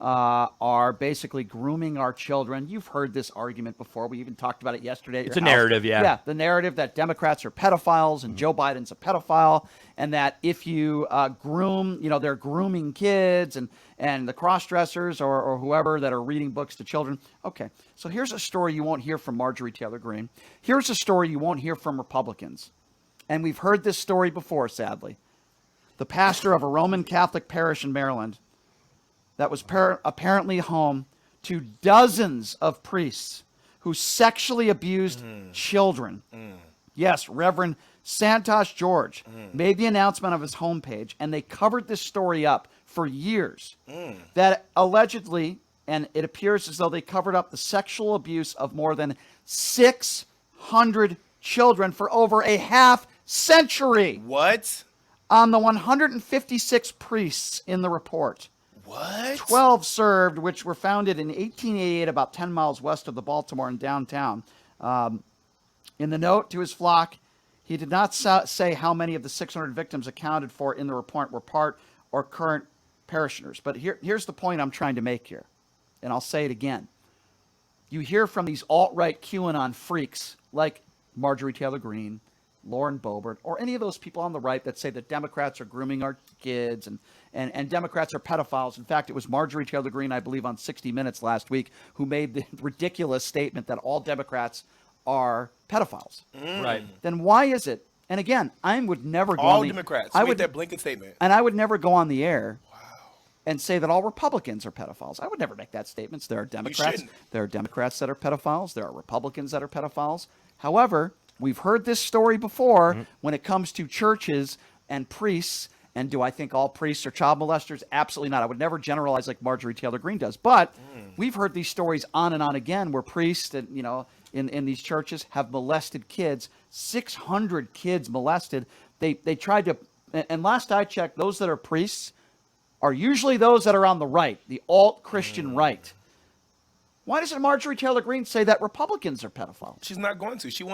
are basically grooming our children. You've heard this argument before. We even talked about it yesterday at your It's a house. narrative, yeah. Yeah, the narrative that Democrats are pedophiles and Joe Biden's a pedophile, and that if you groom, they're grooming kids and the cross-dressers or whoever that are reading books to children. Okay, so here's a story you won't hear from Marjorie Taylor Greene. Here's a story you won't hear from Republicans. And we've heard this story before, sadly. The pastor of a Roman Catholic parish in Maryland that was apparently home to dozens of priests who sexually abused children. Yes, Reverend Santosh George made the announcement of his homepage, and they covered this story up for years. That allegedly, and it appears as though they covered up the sexual abuse of more than 600 children for over a half century. What? On the 156 priests in the report, What? 12 served, which were founded in 1888 about 10 miles west of the Baltimore and downtown. In the note to his flock, he did not say how many of the 600 victims accounted for in the report were part or current parishioners. But here's the point I'm trying to make here, and I'll say it again. You hear from these alt-right QAnon freaks like Marjorie Taylor Greene, Lauren Boebert, or any of those people on the right that say that Democrats are grooming our kids and Democrats are pedophiles. In fact, it was Marjorie Taylor Greene, I believe, on 60 Minutes last week, who made the ridiculous statement that all Democrats are pedophiles. Right. Then why is it? And again, I would never go All on Democrats. I Made would that blanket statement. And I would never go on the air and say that all Republicans are pedophiles. I would never make that statement. There are Democrats. shouldn't. There are Democrats that are pedophiles. There are Republicans that are pedophiles. However, we've heard this story before when it comes to churches and priests. And do I think all priests are child molesters? Absolutely not. I would never generalize like Marjorie Taylor Greene does. But we've heard these stories on and on again where priests and, in these churches have molested kids. 600 kids molested. They tried to, and last I checked, those that are priests are usually those that are on the right, the alt-Christian right. Why doesn't Marjorie Taylor Greene say that Republicans are pedophiles? She's not going to. She wants